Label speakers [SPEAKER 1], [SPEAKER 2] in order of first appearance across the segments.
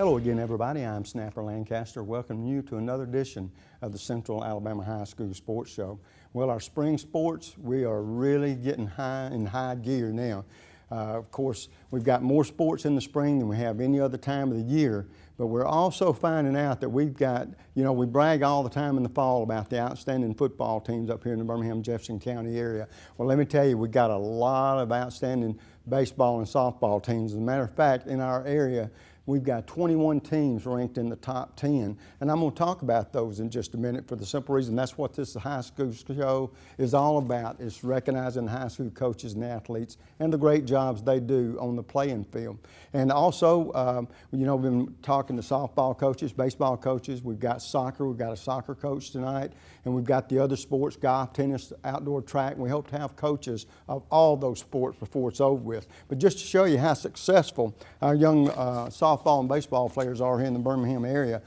[SPEAKER 1] Hello again, everybody. I'm Snapper Lancaster, welcoming you to another edition of the Central Alabama High School Sports Show. Well, our spring sports, we are really getting in high gear now. Of course, we've got more sports in the spring than we have any other time of the year, but we're also finding out that we've got, we brag all the time in the fall about the outstanding football teams up here in the Birmingham-Jefferson County area. Well, let me tell you, we've got a lot of outstanding baseball and softball teams. As a matter of fact, in our area, we've got 21 teams ranked in the top 10, and I'm going to talk about those in just a minute for the simple reason that's what this high school show is all about, is recognizing high school coaches and athletes and the great jobs they do on the playing field. And also, we've been talking to softball coaches, baseball coaches. We've got soccer. We've got a soccer coach tonight, and we've got the other sports, golf, tennis, outdoor track. And we hope to have coaches of all those sports before it's over with. But just to show you how successful our young softball and baseball players are here in the Birmingham area.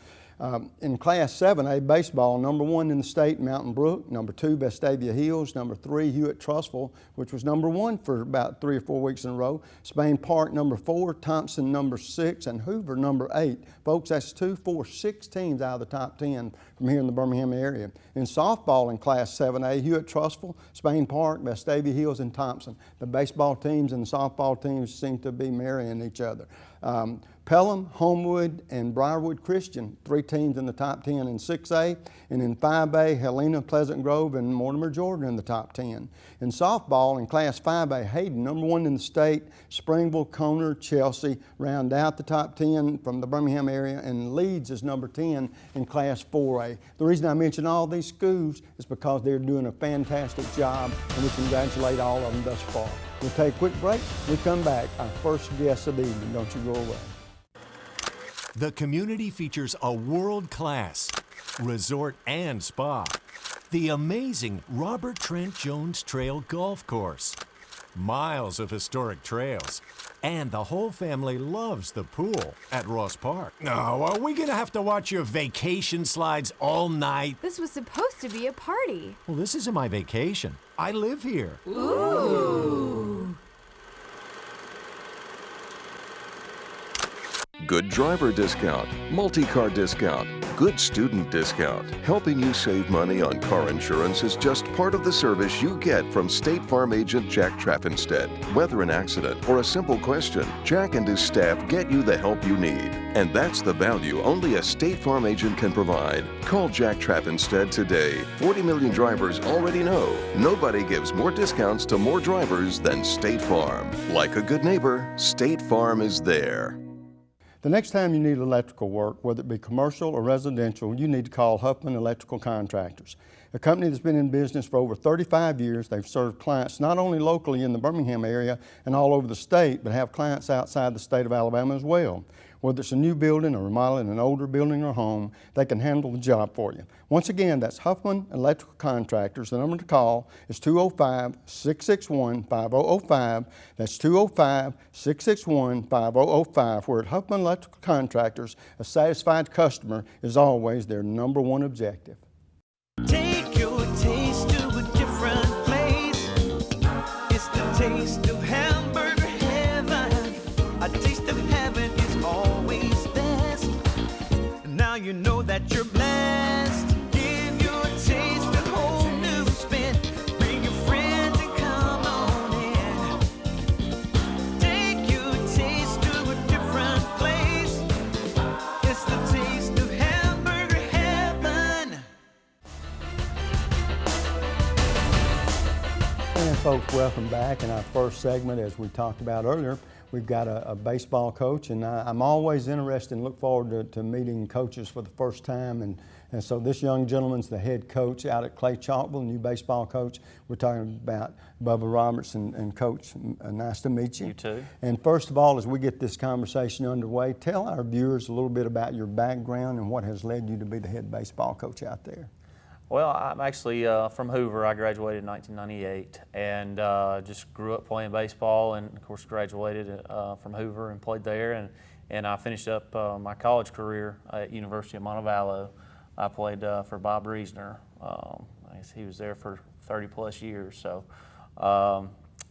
[SPEAKER 1] In Class 7A baseball, number 1 in the state, Mountain Brook. Number 2, Vestavia Hills. Number 3, Hewitt-Trussville, which was number 1 for about 3 or 4 weeks in a row. Spain Park, number 4. Thompson, number 6. And Hoover, number 8. Folks, that's 2, 4, 6 teams out of the top 10 from here in the Birmingham area. In softball in Class 7A, Hewitt-Trussville, Spain Park, Vestavia Hills, and Thompson. The baseball teams and the softball teams seem to be marrying each other. Pelham, Homewood, and Briarwood Christian, 3 teams in the top 10 in 6A. And in 5A, Helena, Pleasant Grove, and Mortimer, Georgia in the top 10. In softball, in Class 5A, Hayden, number 1 in the state. Springville, Conner, Chelsea round out the top 10 from the Birmingham area. And Leeds is number 10 in Class 4A. The reason I mention all these schools is because they're doing a fantastic job, and we congratulate all of them thus far. We'll take a quick break. When we come back, our first guest of the evening. Don't you go away.
[SPEAKER 2] The community features a world-class resort and spa, the amazing Robert Trent Jones Trail Golf Course, miles of historic trails, and the whole family loves the pool at Ross Park. Oh, are we gonna have to watch your vacation slides all night?
[SPEAKER 3] This was supposed to be a party.
[SPEAKER 2] Well, this isn't my vacation. I live here.
[SPEAKER 3] Ooh.
[SPEAKER 4] Good driver discount, multi-car discount, good student discount. Helping you save money on car insurance is just part of the service you get from State Farm agent Jack Trappenstead. Whether an accident or a simple question, Jack and his staff get you the help you need. And that's the value only a State Farm agent can provide. Call Jack Trappenstead today. 40 million drivers already know nobody gives more discounts to more drivers than State Farm. Like a good neighbor, State Farm is there.
[SPEAKER 1] The next time you need electrical work, whether it be commercial or residential, you need to call Huffman Electrical Contractors. A company that's been in business for over 35 years. They've served clients not only locally in the Birmingham area and all over the state, but have clients outside the state of Alabama as well. Whether it's a new building or remodeling an older building or home, they can handle the job for you. Once again, that's Huffman Electrical Contractors. The number to call is 205-661-5005. That's 205-661-5005. Where at Huffman Electrical Contractors, a satisfied customer is always their number 1 objective.
[SPEAKER 5] Take your taste to a different place. It's the taste of hamburger heaven. A taste of heaven is always best. Now you know that you're blessed. Give your taste a whole new spin. Bring your friends and come on in. Take your taste to a different place. It's the taste of hamburger heaven.
[SPEAKER 1] And folks, welcome back. In our first segment, as we talked about earlier, we've got a baseball coach, and I'm always interested and look forward to meeting coaches for the first time. And so this young gentleman's the head coach out at Clay-Chalkville, new baseball coach. We're talking about Bubba Roberts, and Coach, nice to meet you.
[SPEAKER 6] You too.
[SPEAKER 1] And first of all, as we get this conversation underway, tell our viewers a little bit about your background and what has led you to be the head baseball coach out there.
[SPEAKER 6] Well, I'm actually from Hoover. I graduated in 1998 and just grew up playing baseball, and of course graduated from Hoover and played there, and I finished up my college career at University of Montevallo. I played for Bob Reesner. I guess he was there for 30 plus years, so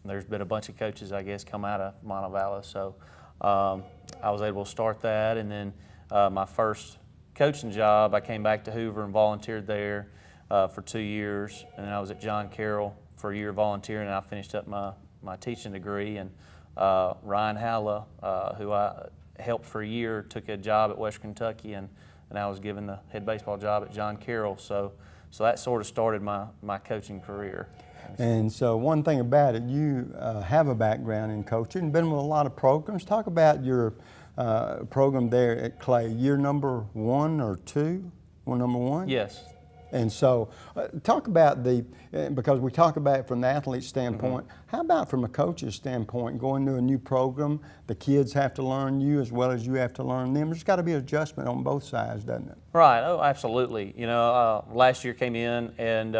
[SPEAKER 6] there's been a bunch of coaches, I guess, come out of Montevallo, so I was able to start that, and then my first coaching job, I came back to Hoover and volunteered there for 2 years, and then I was at John Carroll for a year volunteering, and I finished up my teaching degree. And Ryan Halla, who I helped for a year, took a job at Western Kentucky, and I was given the head baseball job at John Carroll. So that sort of started my coaching career.
[SPEAKER 1] And so one thing about it, you have a background in coaching, been with a lot of programs. Talk about your program there at Clay. Year number 1 or 2? Well, number 1?
[SPEAKER 6] Yes.
[SPEAKER 1] And so talk about because we talk about it from the athlete standpoint, how about from a coach's standpoint, going to a new program, the kids have to learn you as well as you have to learn them. There's got to be adjustment on both sides, doesn't it?
[SPEAKER 6] Right, oh, absolutely. You know, last year came in and,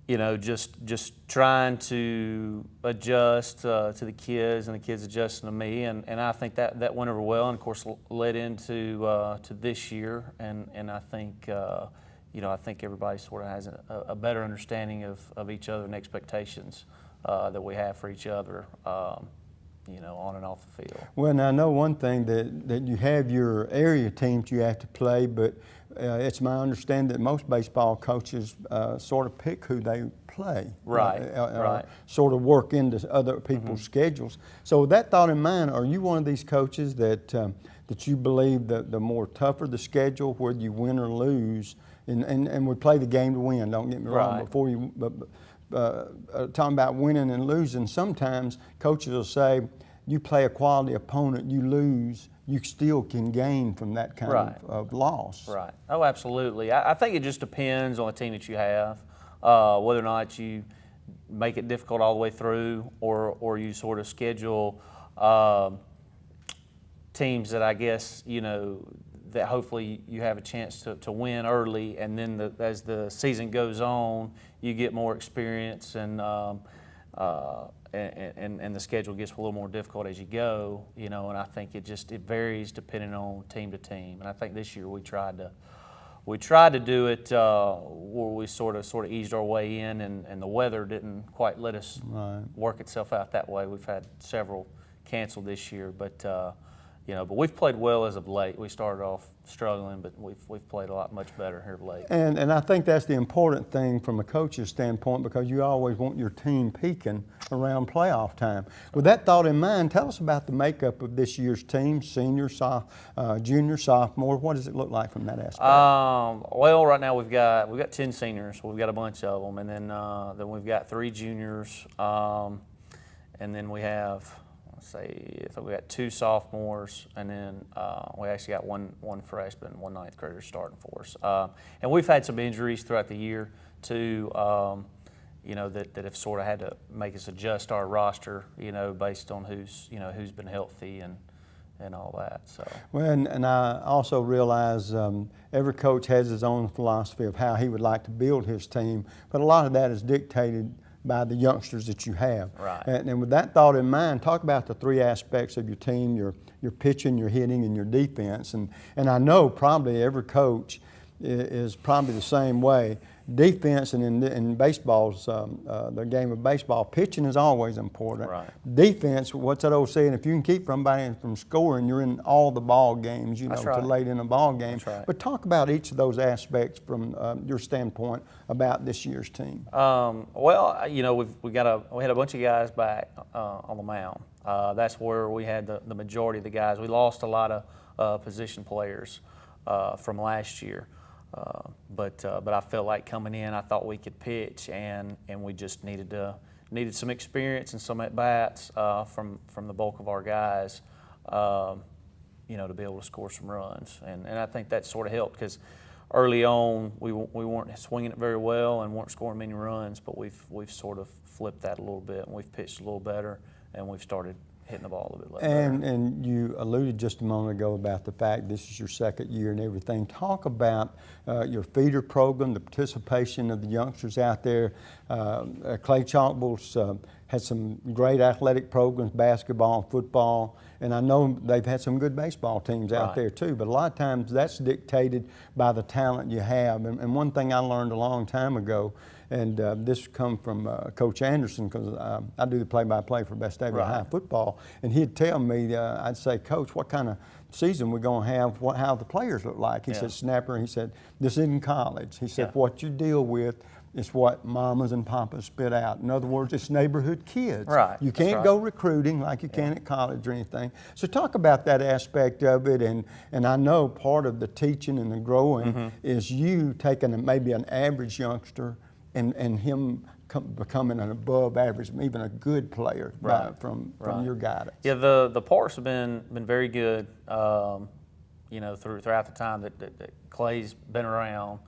[SPEAKER 6] you know, just trying to adjust to the kids and the kids adjusting to me, and I think that went over well, and of course led into to this year, and I think you know, I think everybody sort of has a better understanding of each other and expectations that we have for each other, you know, on and off the field.
[SPEAKER 1] Well, now I know one thing that you have your area teams you have to play, but it's my understanding that most baseball coaches sort of pick who they play.
[SPEAKER 6] Right, right.
[SPEAKER 1] Sort of work into other people's schedules. So with that thought in mind, are you one of these coaches that you believe that the more tougher the schedule, whether you win or lose, and we play the game to win, don't get me wrong,
[SPEAKER 6] Right.
[SPEAKER 1] before you, talking about winning and losing, sometimes coaches will say, you play a quality opponent, you lose, you still can gain from that kind
[SPEAKER 6] Right.
[SPEAKER 1] of loss.
[SPEAKER 6] Right. Oh, absolutely. I think it just depends on the team that you have, whether or not you make it difficult all the way through, or you sort of schedule teams that I guess, you know, that hopefully you have a chance to win early, and then as the season goes on, you get more experience, and the schedule gets a little more difficult as you go, you know. And I think it varies depending on team to team. And I think this year we tried to do it where we sort of eased our way in, and the weather didn't quite let us work itself out that way. We've had several canceled this year, but you know, but we've played well as of late. We started off struggling, but we've played a lot much better here of late.
[SPEAKER 1] And I think that's the important thing from a coach's standpoint, because you always want your team peaking around playoff time. With that thought in mind, tell us about the makeup of this year's team, senior, junior, sophomore. What does it look like from that aspect?
[SPEAKER 6] Well, right now we've got 10 seniors. We've got a bunch of them, and then we've got 3 juniors, and then we have, we got 2 sophomores, and then we actually got one freshman, 1 ninth grader starting for us. And we've had some injuries throughout the year too, you know, that have sort of had to make us adjust our roster, you know, based on who's been healthy and all that. So.
[SPEAKER 1] Well, and I also realize every coach has his own philosophy of how he would like to build his team, but a lot of that is dictated by the youngsters that you have.
[SPEAKER 6] Right.
[SPEAKER 1] And with that thought in mind, talk about the 3 aspects of your team, your pitching, your hitting, and your defense. And I know probably every coach is probably the same way. Defense, and in baseball's, the game of baseball, pitching is always important.
[SPEAKER 6] Right.
[SPEAKER 1] Defense, what's that old saying? If you can keep somebody from scoring, you're in all the ball games, you know,
[SPEAKER 6] That's right.
[SPEAKER 1] to late in a ball game.
[SPEAKER 6] That's right.
[SPEAKER 1] But talk about each of those aspects from your standpoint about this year's team.
[SPEAKER 6] Well, you know, we had a bunch of guys back on the mound. That's where we had the majority of the guys. We lost a lot of position players from last year. But I felt like coming in, I thought we could pitch, and we just needed some experience and some at bats from the bulk of our guys, you know, to be able to score some runs, and I think that sort of helped, because early on we weren't swinging it very well and weren't scoring many runs, but we've sort of flipped that a little bit, and we've pitched a little better, and we've started hitting the ball a little bit better.
[SPEAKER 1] And you alluded just a moment ago about the fact this is your 2nd year and everything. Talk about your feeder program, the participation of the youngsters out there. Clay-Chalkville's had some great athletic programs, basketball, football, and I know they've had some good baseball teams out
[SPEAKER 6] Right.
[SPEAKER 1] there too, but a lot of times that's dictated by the talent you have. And one thing I learned a long time ago, and this come from Coach Anderson, because I do the play-by-play for Best David
[SPEAKER 6] Right.
[SPEAKER 1] High football, and he'd tell me, I'd say, Coach, what kind of season we're going to have, how the players look like. He
[SPEAKER 6] Yeah.
[SPEAKER 1] said, Snapper, he said, this isn't college. He said,
[SPEAKER 6] Yeah.
[SPEAKER 1] what you deal with is what mamas and papas spit out. In other words, it's neighborhood kids.
[SPEAKER 6] Right,
[SPEAKER 1] You
[SPEAKER 6] that's
[SPEAKER 1] can't
[SPEAKER 6] right.
[SPEAKER 1] go recruiting like you can at college or anything. So talk about that aspect of it, and I know part of the teaching and the growing
[SPEAKER 6] Mm-hmm.
[SPEAKER 1] is you taking maybe an average youngster and him becoming an above average, even a good player
[SPEAKER 6] Right.
[SPEAKER 1] from
[SPEAKER 6] Right.
[SPEAKER 1] your guidance.
[SPEAKER 6] Yeah, the parks have been very good, you know, throughout the time that Clay's been around.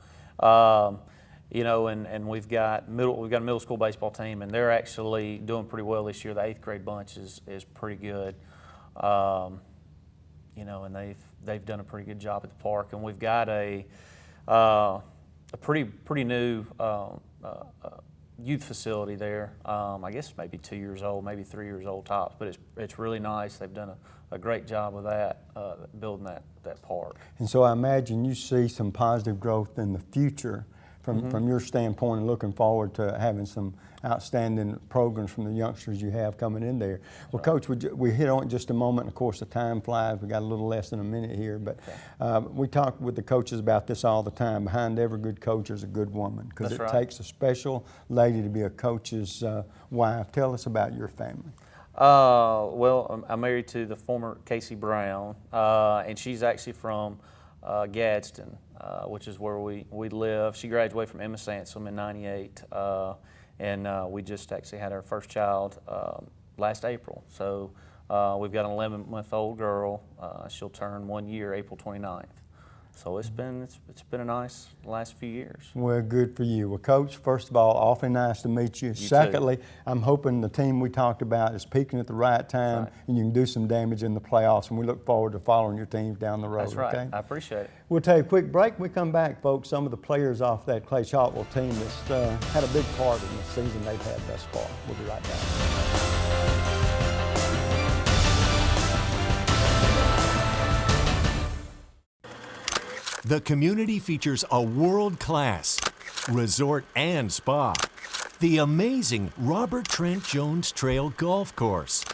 [SPEAKER 6] You know, and we've got a middle school baseball team, and they're actually doing pretty well this year. The 8th grade bunch is pretty good. You know, and they've done a pretty good job at the park, and we've got a pretty new youth facility there. I guess maybe 2 years old, maybe 3 years old tops, but it's really nice. They've done a great job with that, building that park.
[SPEAKER 1] And so I imagine you see some positive growth in the future from your standpoint, and looking forward to having some outstanding programs from the youngsters you have coming in there. Well, Coach, we hit on it just a moment. Of course, the time flies. We got a little less than a minute here, but we talk with the coaches about this all the time. Behind every good coach is a good woman, because it
[SPEAKER 6] That's right.
[SPEAKER 1] takes a special lady to be a coach's wife. Tell us about your family.
[SPEAKER 6] Well, I'm married to the former Casey Brown, and she's actually from Gadsden, which is where we live. She graduated from Emma Sansom in '98, and we just actually had our first child last April. So we've got an 11-month-old girl. She'll turn 1 year April 29th. So it's been a nice last few years.
[SPEAKER 1] Well, good for you. Well, Coach, first of all, awfully nice to meet you. Secondly, I'm hoping the team we talked about is peaking at the right time,
[SPEAKER 6] Right.
[SPEAKER 1] and you can do some damage in the playoffs, and we look forward to following your teams down the road.
[SPEAKER 6] That's right.
[SPEAKER 1] Okay?
[SPEAKER 6] I appreciate it.
[SPEAKER 1] We'll take a quick break. When we come back, folks, some of the players off that Clay-Chalkville team that's had a big part in the season they've had thus far. We'll be right back.
[SPEAKER 2] The community features a world-class resort and spa, the amazing Robert Trent Jones Trail Golf Course,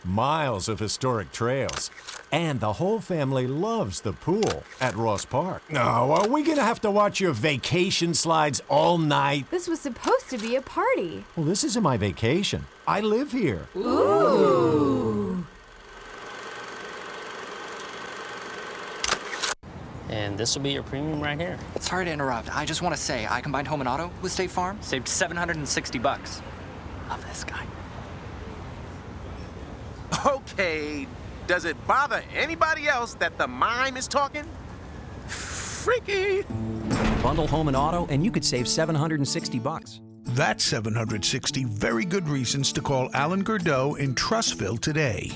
[SPEAKER 2] miles of historic trails, and the whole family loves the pool at Ross Park. No, are we gonna have to watch your vacation slides all night?
[SPEAKER 3] This was supposed to be a party.
[SPEAKER 2] Well, this isn't my vacation. I live here.
[SPEAKER 7] And this will be your premium right here.
[SPEAKER 8] Sorry to interrupt. I just want to say I combined home and auto with State Farm.
[SPEAKER 7] Saved $760.
[SPEAKER 8] Love this guy.
[SPEAKER 9] Okay, does it bother anybody else that the mime is talking? Freaky.
[SPEAKER 10] Bundle home and auto, and you could save $760.
[SPEAKER 11] That's 760 very good reasons to call Alan Gurdeau in Trussville today.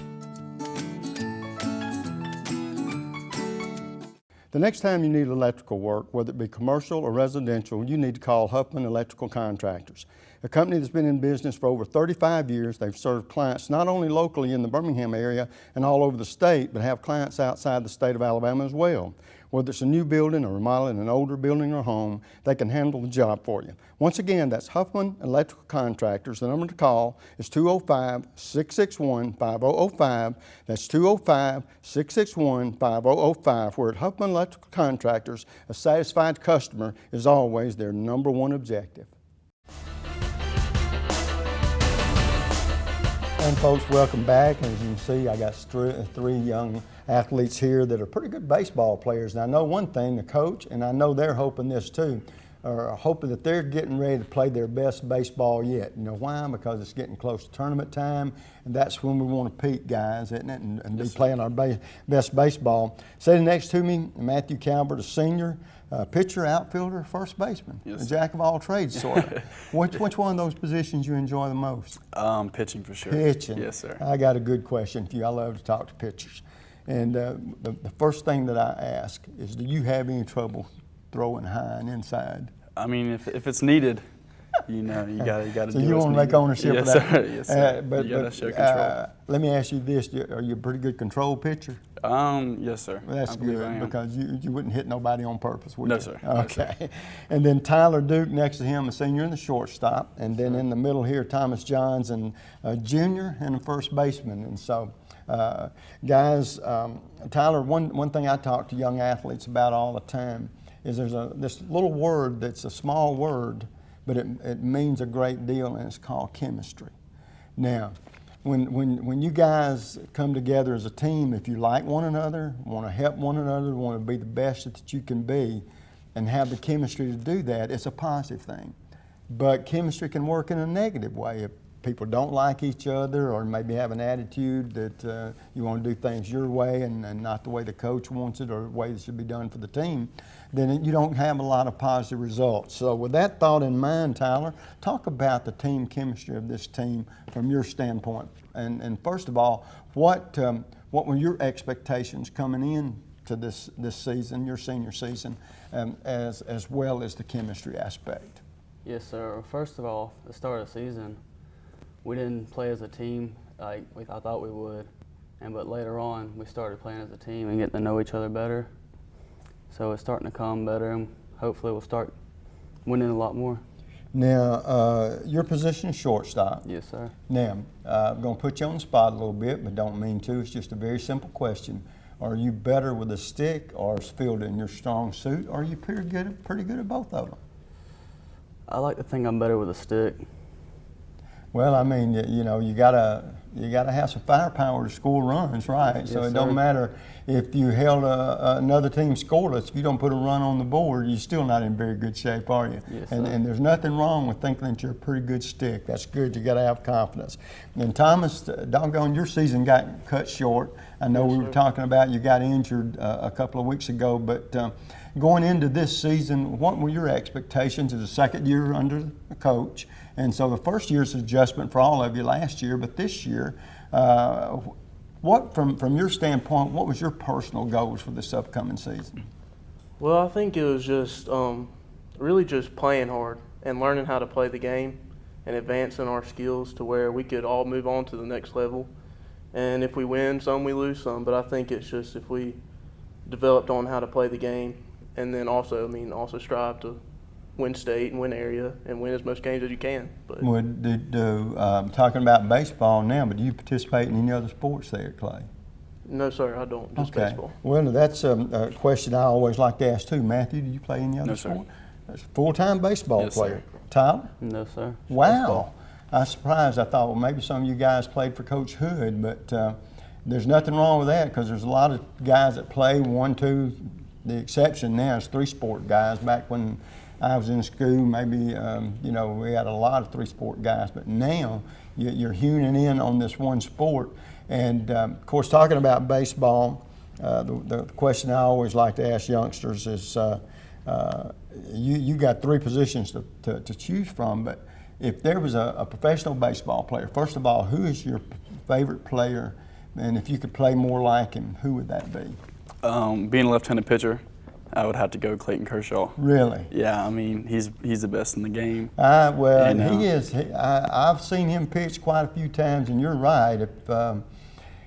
[SPEAKER 1] The next time you need electrical work, whether it be commercial or residential, you need to call Huffman Electrical Contractors, a company that's been in business for over 35 years. They've served clients not only locally in the Birmingham area and all over the state, but have clients outside the state of Alabama as well. Whether it's a new building or remodeling an older building or home, they can handle the job for you. Once again, that's Huffman Electrical Contractors. The number to call is 205-661-5005. That's 205-661-5005. Where at Huffman Electrical Contractors, a satisfied customer is always their number one objective. And folks, welcome back. As you can see, I got three young athletes here that are pretty good baseball players. And I know one thing, the coach, and I know they're hoping this too, are hoping that they're getting ready to play their best baseball yet. You know why? Because it's getting close to tournament time, and that's when we want to peak, guys, isn't it? And be playing our best baseball. Sitting next to me, Matthew Calvert, a senior, pitcher, outfielder, first baseman, a jack of all trades, sort of. Which one of those positions you enjoy the most?
[SPEAKER 12] Pitching for sure.
[SPEAKER 1] Pitching.
[SPEAKER 12] Yes, sir.
[SPEAKER 1] I got a good question for you. I love to talk to pitchers. And the first thing that I ask is, do you have any trouble throwing high and inside?
[SPEAKER 12] I mean, if it's needed, You know, you gotta
[SPEAKER 1] So
[SPEAKER 12] do
[SPEAKER 1] you
[SPEAKER 12] what's
[SPEAKER 1] want to make
[SPEAKER 12] needed.
[SPEAKER 1] ownership
[SPEAKER 12] Yes,
[SPEAKER 1] of that?
[SPEAKER 12] Sir. Yes, sir.
[SPEAKER 1] But,
[SPEAKER 12] you gotta show control.
[SPEAKER 1] Let me ask you this: are you a pretty good control pitcher?
[SPEAKER 12] Yes, sir.
[SPEAKER 1] Well, that's
[SPEAKER 12] I believe I
[SPEAKER 1] good
[SPEAKER 12] am.
[SPEAKER 1] because you wouldn't hit nobody on purpose, would
[SPEAKER 12] No,
[SPEAKER 1] you?
[SPEAKER 12] sir. No, sir.
[SPEAKER 1] Okay. And then Tyler Duke next to him, a senior in the shortstop, and then in the middle here, Thomas Johns and a junior and a first baseman. And so, guys, Tyler, one thing I talk to young athletes about all the time is there's this little word that's a small word, but it means a great deal, and it's called chemistry. Now, when you guys come together as a team, if you like one another, want to help one another, want to be the best that you can be, and have the chemistry to do that, it's a positive thing. But chemistry can work in a negative way. If people don't like each other or maybe have an attitude that you want to do things your way and not the way the coach wants it or the way it should be done for the team, then you don't have a lot of positive results. So with that thought in mind, Tyler, talk about the team chemistry of this team from your standpoint. And first of all, what were your expectations coming in to this season, your senior season, as well as the chemistry aspect?
[SPEAKER 13] Yes, sir. First of all, the start of the season, we didn't play as a team like I thought we would, but later on we started playing as a team and getting to know each other better. So it's starting to come better, and hopefully we'll start winning a lot more.
[SPEAKER 1] Now, your position is shortstop.
[SPEAKER 13] Yes, sir.
[SPEAKER 1] Now, I'm going to put you on the spot a little bit, but don't mean to. It's just a very simple question. Are you better with a stick or is fielding your strong suit, or are you pretty good at both of them?
[SPEAKER 13] I like to think I'm better with a stick.
[SPEAKER 1] Well, I mean, you gotta have some firepower to score runs, right?
[SPEAKER 13] Yes,
[SPEAKER 1] so it
[SPEAKER 13] sir.
[SPEAKER 1] don't matter if you held another team scoreless. If you don't put a run on the board, you're still not in very good shape, are you?
[SPEAKER 13] Yes,
[SPEAKER 1] and there's nothing wrong with thinking that you're a pretty good stick. That's good. You got to have confidence. And Thomas, doggone, your season got cut short. I know we were talking about you got injured a couple of weeks ago, but going into this season, what were your expectations? It's the second year under the coach. And so the first year's adjustment for all of you last year, but this year, what from your standpoint, what was your personal goals for this upcoming season?
[SPEAKER 14] Well, I think it was just really just playing hard and learning how to play the game and advancing our skills to where we could all move on to the next level. And if we win some, we lose some. But I think it's just if we developed on how to play the game and then also strive to win state and win area and win as much games as you can. But
[SPEAKER 1] talking about baseball now, but do you participate in any other sports there, Clay?
[SPEAKER 14] No, sir, I don't. Just baseball.
[SPEAKER 1] Well, that's a question I always like to ask too. Matthew, do you play any other sport? That's a full-time baseball player.
[SPEAKER 13] Sir.
[SPEAKER 1] Tyler?
[SPEAKER 13] No, sir.
[SPEAKER 1] Wow.
[SPEAKER 13] Baseball.
[SPEAKER 1] I was surprised. I thought, well, maybe some of you guys played for Coach Hood, but there's nothing wrong with that because there's a lot of guys that play 1, 2. The exception now is 3-sport guys. Back when I was in school, maybe, we had a lot of 3-sport guys, but now you're hewing in on this one sport. And of course, talking about baseball, the question I always like to ask youngsters is, you got 3 positions to choose from, but if there was a professional baseball player, first of all, who is your favorite player? And if you could play more like him, who would that be?
[SPEAKER 12] Being a left-handed pitcher, I would have to go Clayton Kershaw.
[SPEAKER 1] Really?
[SPEAKER 12] Yeah, I mean, he's the best in the game.
[SPEAKER 1] He is. I've seen him pitch quite a few times, and you're right.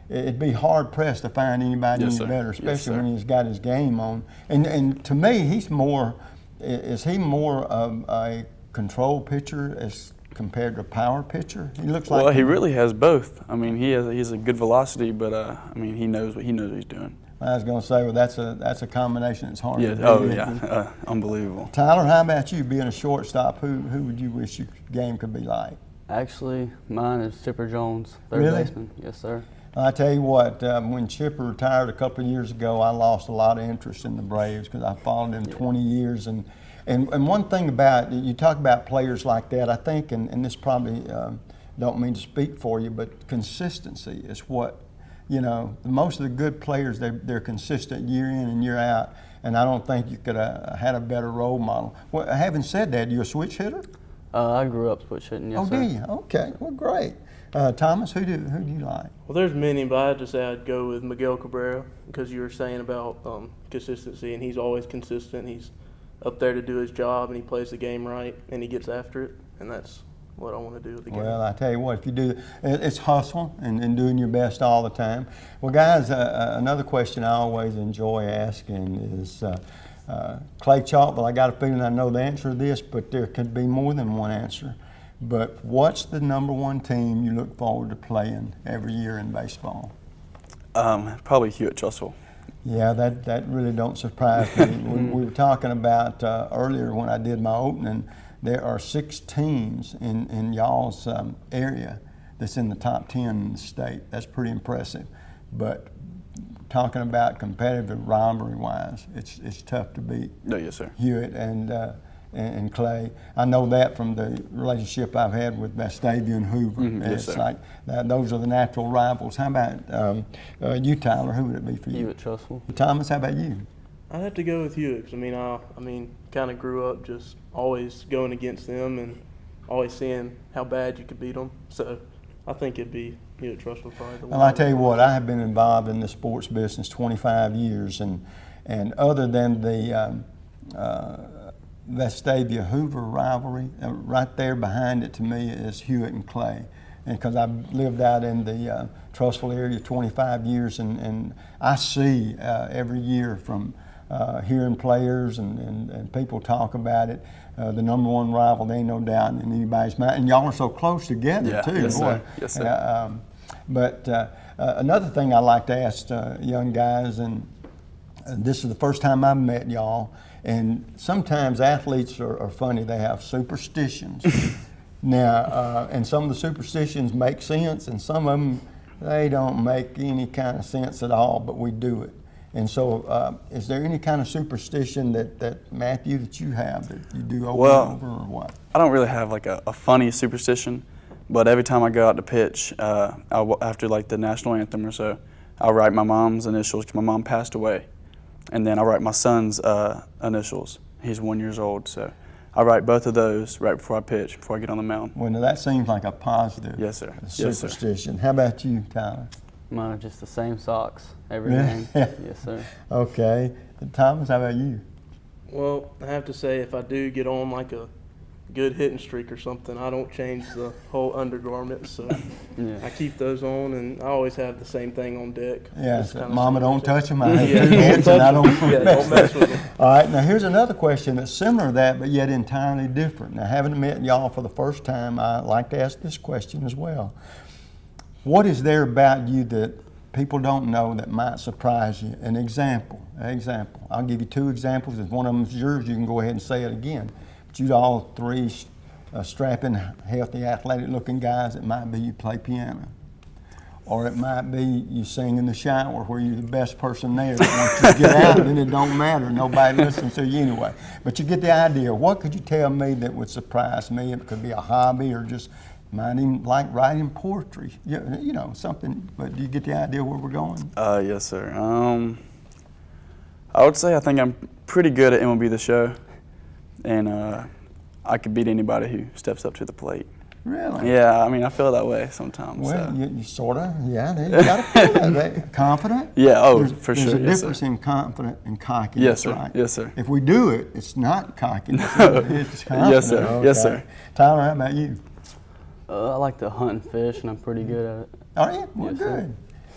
[SPEAKER 1] It'd be hard-pressed to find anybody any better, especially when he's got his game on. And to me, is he more of a control pitcher as compared to a power pitcher? He looks like.
[SPEAKER 12] Well, he really has both. I mean, he has a good velocity, but he knows what he's doing.
[SPEAKER 1] I was going to say, well, that's a combination that's hard to do.
[SPEAKER 12] Oh, yeah. Unbelievable.
[SPEAKER 1] Tyler, how about you being a shortstop? Who would you wish your game could be like?
[SPEAKER 13] Actually, mine is Chipper Jones, third baseman. Yes, sir.
[SPEAKER 1] I tell you what, when Chipper retired a couple of years ago, I lost a lot of interest in the Braves because I followed him 20 years. And one thing about, you talk about players like that, I think, and this probably don't mean to speak for you, but consistency is what, most of the good players, they're consistent year in and year out, and I don't think you could have had a better role model. Well, having said that, you a switch hitter?
[SPEAKER 13] I grew up switch hitting, yes, sir.
[SPEAKER 1] Oh, do you? Okay, well, great. Thomas, who do you like?
[SPEAKER 14] Well, there's many, but I'd just say I'd go with Miguel Cabrera because you were saying about consistency, and he's always consistent. He's up there to do his job, and he plays the game right, and he gets after it. and that's what I want to do with the game.
[SPEAKER 1] Well, I tell you what, if you do, it's hustle and doing your best all the time. Well, guys, another question I always enjoy asking is, Clay-Chalkville, I got a feeling I know the answer to this, but there could be more than one answer. But what's the #1 team you look forward to playing every year in baseball?
[SPEAKER 12] Probably Hewitt-Trussville.
[SPEAKER 1] Yeah, that really don't surprise me. We were talking about earlier when I did my opening, there are 6 teams in y'all's area that's in the top 10 in the state. That's pretty impressive. But talking about competitive rivalry-wise, it's tough to beat.
[SPEAKER 12] No, yes, sir.
[SPEAKER 1] Hewitt and Clay. I know that from the relationship I've had with Vestavia and Hoover.
[SPEAKER 12] Yes,
[SPEAKER 1] it's
[SPEAKER 12] sir.
[SPEAKER 1] like those are the natural rivals. How about you, Tyler? Who would it be for you?
[SPEAKER 13] Hewitt-Trussville.
[SPEAKER 1] Thomas, how about you?
[SPEAKER 14] I'd have to go with Hewitt. 'Cause I mean, kind of grew up just always going against them and always seeing how bad you could beat them. So I think it'd be Hewitt-Trussville probably the one.
[SPEAKER 1] Well, I tell you what, I have been involved in the sports business 25 years, and other than the Vestavia Hoover rivalry, right there behind it to me is Hewitt and Clay. And because I've lived out in the Trussville area 25 years, and I see every year from hearing players and people talk about it, the #1 rival, there ain't no doubt in anybody's mind. And y'all are so close together, too.
[SPEAKER 12] Yes,
[SPEAKER 1] boy.
[SPEAKER 12] sir. Yes, sir.
[SPEAKER 1] But another thing I like to ask young guys, and this is the first time I've met y'all, and sometimes athletes are funny. They have superstitions. Now, and some of the superstitions make sense, and some of them, they don't make any kind of sense at all, but we do it. And so, is there any kind of superstition that Matthew, that you have that you do over and over, or what?
[SPEAKER 12] I don't really have like a funny superstition, but every time I go out to pitch, after like the national anthem or so, I'll write my mom's initials because my mom passed away. And then I'll write my son's initials. He's 1 year old, so I write both of those right before I pitch, before I get on the mound.
[SPEAKER 1] Well, now that seems like a positive
[SPEAKER 12] Yes,
[SPEAKER 1] superstition.
[SPEAKER 12] sir.
[SPEAKER 1] How about you, Tyler?
[SPEAKER 13] Mine are just the same socks every
[SPEAKER 1] Really?
[SPEAKER 13] game. Yes, sir.
[SPEAKER 1] Okay. Thomas, how about you?
[SPEAKER 14] Well, I have to say, if I do get on like a good hitting streak or something, I don't change the whole undergarments. So I keep those on, and I always have the same thing on deck.
[SPEAKER 1] Yes,
[SPEAKER 14] Just kinda
[SPEAKER 1] Mama,
[SPEAKER 14] similar
[SPEAKER 1] don't
[SPEAKER 14] to-
[SPEAKER 1] touch them. I have
[SPEAKER 14] Yeah,
[SPEAKER 1] 2
[SPEAKER 14] don't
[SPEAKER 1] hands and I
[SPEAKER 14] touch
[SPEAKER 1] don't
[SPEAKER 14] 'em. Yeah, don't mess with 'em.
[SPEAKER 1] All right, now here's another question that's similar to that, but yet entirely different. Now, having met y'all for the first time, I like to ask this question as well. What is there about you that people don't know that might surprise you? An example. I'll give you 2 examples. If one of them is yours, you can go ahead and say it again. But you all 3 strapping, healthy, athletic-looking guys. It might be you play piano, or it might be you sing in the shower where you're the best person there. Once you get out, then it don't matter. Nobody listens to you anyway. But you get the idea. What could you tell me that would surprise me? It could be a hobby or just might even like writing poetry. You know, something. But do you get the idea where we're going?
[SPEAKER 12] Yes, sir. I would say I think I'm pretty good at MLB The Show, and I could beat anybody who steps up to the plate.
[SPEAKER 1] Really?
[SPEAKER 12] Yeah, I mean, I feel that way sometimes.
[SPEAKER 1] Well,
[SPEAKER 12] so.
[SPEAKER 1] you sort of, yeah. You got to feel that way. Confident?
[SPEAKER 12] Yeah,
[SPEAKER 1] There's
[SPEAKER 12] for sure.
[SPEAKER 1] a difference in confident and cocky.
[SPEAKER 12] Yes,
[SPEAKER 1] that's
[SPEAKER 12] sir.
[SPEAKER 1] right.
[SPEAKER 12] Yes, sir.
[SPEAKER 1] If we do it, it's not cocky. It's confident.
[SPEAKER 12] Yes, sir.
[SPEAKER 1] Okay.
[SPEAKER 12] Yes, sir.
[SPEAKER 1] Tyler, how about you?
[SPEAKER 13] I like to hunt and fish, and I'm pretty good at it.
[SPEAKER 1] Are you? Well,
[SPEAKER 13] Yes, sir.
[SPEAKER 1] good.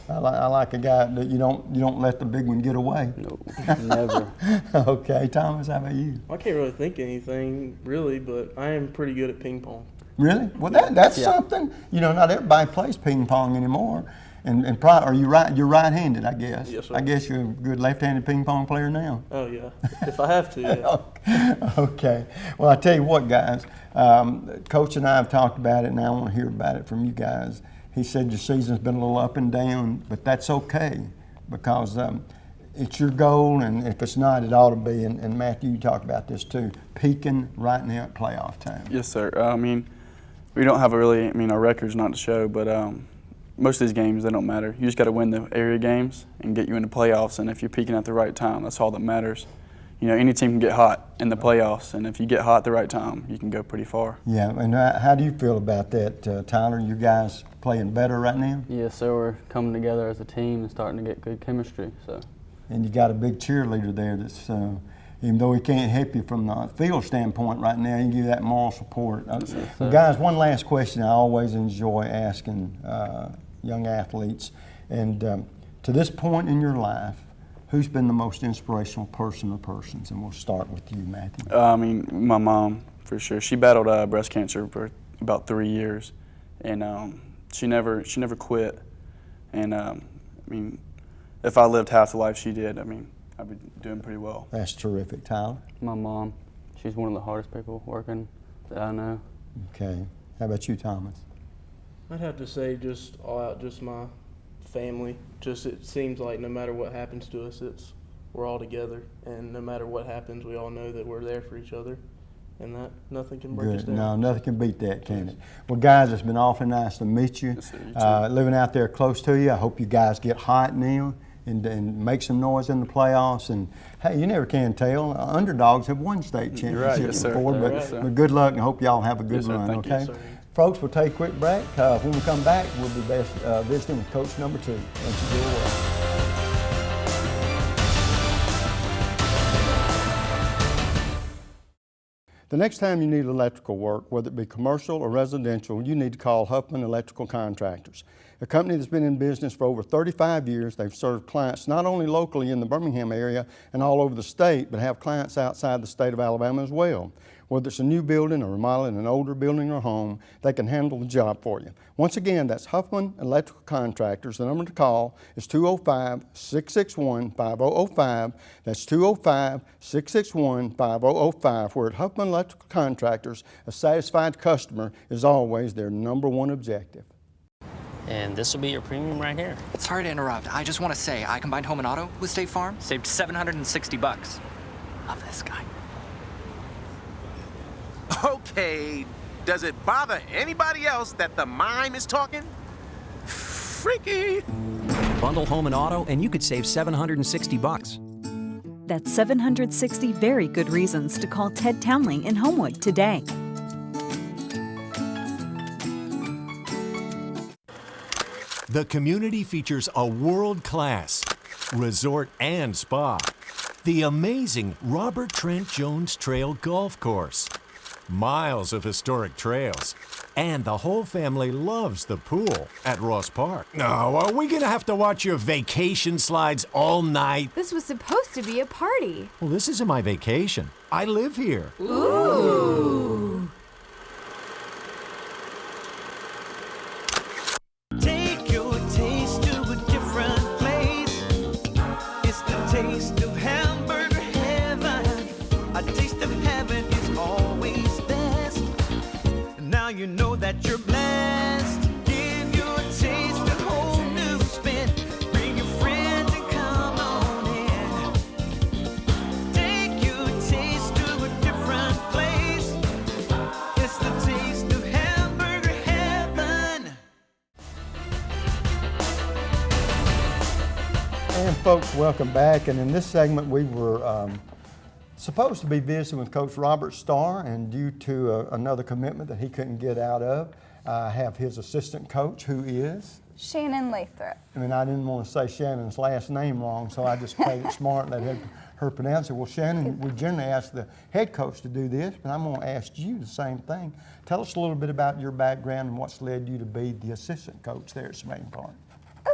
[SPEAKER 1] I like a guy that you don't let the big one get away.
[SPEAKER 13] No, never.
[SPEAKER 1] Okay, Thomas, how about you?
[SPEAKER 14] I can't really think of anything really, but I am pretty good at ping pong.
[SPEAKER 1] Really? Well, that's something. You know, not everybody plays ping pong anymore. And probably, are you right? You're right-handed, I guess.
[SPEAKER 14] Yes, sir.
[SPEAKER 1] I guess you're a good left-handed ping pong player now.
[SPEAKER 14] Oh yeah, if I have to. Yeah.
[SPEAKER 1] Okay. Well, I tell you what, guys. Coach and I have talked about it, and I want to hear about it from you guys. He said your season's been a little up and down, but that's okay because it's your goal, and if it's not, it ought to be. And Matthew, you talked about this too, peaking right now at playoff time.
[SPEAKER 12] Yes, sir. I mean, we don't have our record's not to show, but most of these games, they don't matter. You just got to win the area games and get you into playoffs, and if you're peaking at the right time, that's all that matters. You know, any team can get hot in the playoffs, and if you get hot at the right time, you can go pretty far.
[SPEAKER 1] Yeah, and how do you feel about that, Tyler? You guys playing better right now?
[SPEAKER 13] Yes, sir. We're coming together as a team and starting to get good chemistry. So.
[SPEAKER 1] And you got a big cheerleader there that's even though he can't help you from the field standpoint right now, he can give you that moral support. Well, guys, one last question I always enjoy asking young athletes. And to this point in your life, who's been the most inspirational person or persons? And we'll start with you, Matthew.
[SPEAKER 12] I mean, my mom, for sure. She battled breast cancer for about 3 years, and she never quit. And I mean, if I lived half the life she did, I mean, I'd be doing pretty well.
[SPEAKER 1] That's terrific. Tyler?
[SPEAKER 13] My mom, she's one of the hardest people working that I know.
[SPEAKER 1] Okay. How about you, Thomas?
[SPEAKER 14] I'd have to say just all out, just my family. Just it seems like no matter what happens to us, we're all together, and no matter what happens, we all know that we're there for each other, and that nothing can break us down.
[SPEAKER 1] No, nothing can beat that, can it? Well, guys, it's been awfully nice to meet you.
[SPEAKER 12] Yes, sir, you too.
[SPEAKER 1] Living out there close to you, I hope you guys get hot now and make some noise in the playoffs. And hey, you never can tell. Underdogs have won state championships
[SPEAKER 12] Yes, sir.
[SPEAKER 1] before, but good luck and hope y'all have a good
[SPEAKER 12] Yes, sir.
[SPEAKER 1] run.
[SPEAKER 12] Thank you.
[SPEAKER 1] Okay, folks, we'll take a quick break. When we come back, we'll be visiting with Coach number 2. Don't you go away. The next time you need electrical work, whether it be commercial or residential, you need to call Huffman Electrical Contractors. A company that's been in business for over 35 years. They've served clients not only locally in the Birmingham area and all over the state, but have clients outside the state of Alabama as well. Whether it's a new building or remodeling an older building or home, they can handle the job for you. Once again, that's Huffman Electrical Contractors. The number to call is 205-661-5005. That's 205-661-5005. Where at Huffman Electrical Contractors, a satisfied customer is always their #1 objective.
[SPEAKER 7] And this will be your premium right here.
[SPEAKER 8] Sorry to interrupt. I just want to say I combined home and auto with State Farm.
[SPEAKER 7] Saved $760.
[SPEAKER 8] Love this guy.
[SPEAKER 9] Okay, does it bother anybody else that the mime is talking? Freaky.
[SPEAKER 10] Bundle home and auto, and you could save $760.
[SPEAKER 15] That's 760 very good reasons to call Ted Townley in Homewood today.
[SPEAKER 2] The community features a world-class resort and spa, the amazing Robert Trent Jones Trail Golf Course, miles of historic trails, and the whole family loves the pool at Ross Park. No, are we gonna have to watch your vacation slides all night?
[SPEAKER 3] This was supposed to be a party.
[SPEAKER 2] Well, this isn't my vacation. I live here.
[SPEAKER 3] Ooh.
[SPEAKER 5] Take your taste to a different place. It's the taste of hamburger heaven. A taste of heaven is always best. Now you know that you're blessed. Give your taste a whole new spin. Bring your friends and come on in. Take your taste to a different place. It's the taste of hamburger heaven.
[SPEAKER 1] And folks, welcome back. And in this segment, we were supposed to be visiting with Coach Robert Starr, and due to another commitment that he couldn't get out of, I have his assistant coach, who is?
[SPEAKER 16] Shannon Lathroep.
[SPEAKER 1] I mean, I didn't want to say Shannon's last name wrong, so I just played it smart and let her pronounce it. Well, Shannon, we generally ask the head coach to do this, but I'm going to ask you the same thing. Tell us a little bit about your background and what's led you to be the assistant coach there at Swain Park.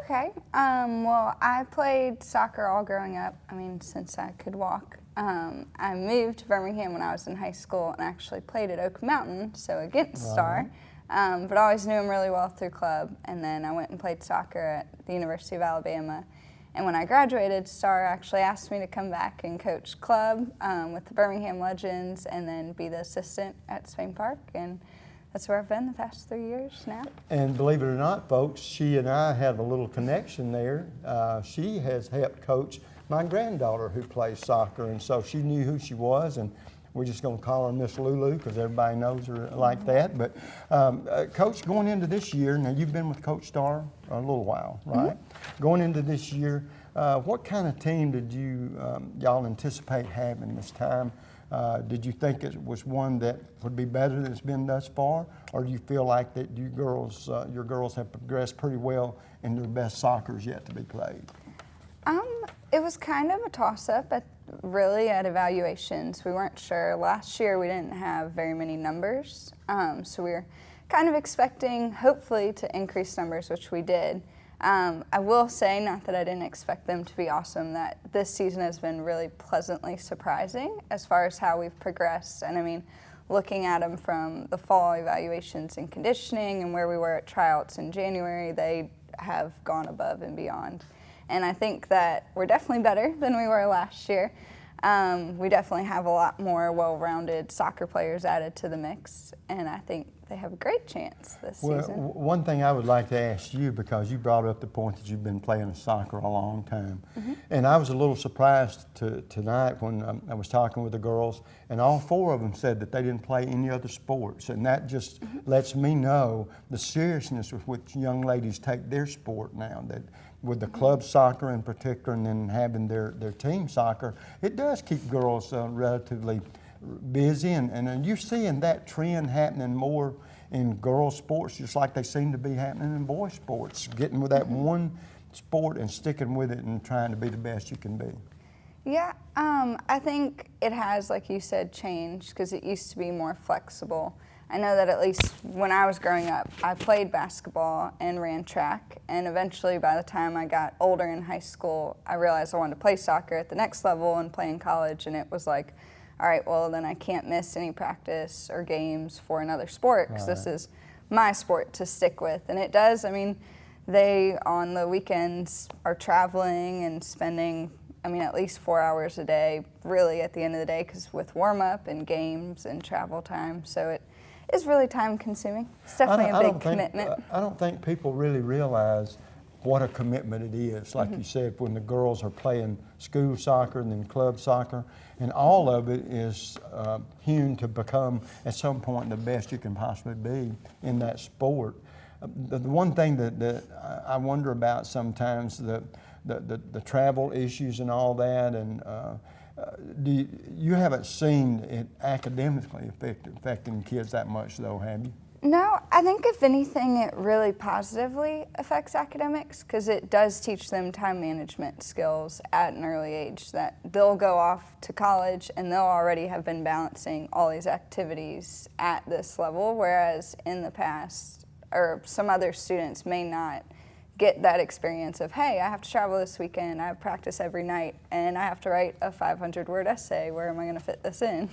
[SPEAKER 16] Okay. Well, I played soccer all growing up. I mean, since I could walk. I moved to Birmingham when I was in high school and actually played at Oak Mountain, so against Starr. But I always knew him really well through club. And then I went and played soccer at the University of Alabama. And when I graduated, Starr actually asked me to come back and coach club with the Birmingham Legends and then be the assistant at Swain Park. And that's where I've been the past 3 years now.
[SPEAKER 1] And believe it or not, folks, she and I have a little connection there. She has helped coach my granddaughter who plays soccer, and so she knew who she was, and we're just going to call her Miss Lulu because everybody knows her like that. But Coach, going into this year, now you've been with Coach Starr a little while, right? Going into this year, what kind of team did y'all anticipate having this time? Did you think it was one that would be better than it's been thus far, or do you feel like that your girls have progressed pretty well and their best soccer is yet to be played?
[SPEAKER 16] It was kind of a toss-up really at evaluations. We weren't sure. Last year we didn't have very many numbers, so we were kind of expecting, hopefully, to increase numbers, which we did. I will say, not that I didn't expect them to be awesome, that this season has been really pleasantly surprising as far as how we've progressed. And I mean, looking at them from the fall evaluations and conditioning and where we were at tryouts in January, they have gone above and beyond. And I think that we're definitely better than we were last year. We definitely have a lot more well-rounded soccer players added to the mix, and I think they have a great chance this season.
[SPEAKER 1] One thing I would like to ask you, because you brought up the point that you've been playing soccer a long time, and I was a little surprised tonight when I was talking with the girls, and all 4 of them said that they didn't play any other sports, and that just lets me know the seriousness with which young ladies take their sport now. That with the club soccer in particular, and then having their team soccer, it does keep girls relatively busy, and you're seeing that trend happening more in girls' sports, just like they seem to be happening in boys' sports, getting with that one sport and sticking with it and trying to be the best you can be.
[SPEAKER 16] Yeah, I think it has, like you said, changed because it used to be more flexible. I know that at least when I was growing up, I played basketball and ran track, and eventually by the time I got older in high school, I realized I wanted to play soccer at the next level and play in college, and it was like, all right, well then I can't miss any practice or games for another sport because this is my sport to stick with. And it does, I mean, they on the weekends are traveling and spending, I mean, at least 4 hours a day, really at the end of the day, because with warm-up and games and travel time, so it is really time-consuming. It's definitely a big commitment.
[SPEAKER 1] I don't think people really realize what a commitment it is. Like you said, when the girls are playing school soccer and then club soccer, and all of it is hewn to become, at some point, the best you can possibly be in that sport. The one thing that I wonder about sometimes, the travel issues and all that, and you haven't seen it academically affecting kids that much, though, have you?
[SPEAKER 16] No, I think if anything, it really positively affects academics because it does teach them time management skills at an early age, that they'll go off to college and they'll already have been balancing all these activities at this level, whereas in the past, or some other students may not get that experience of, hey, I have to travel this weekend, I have practice every night, and I have to write a 500-word essay. Where am I going to fit this in?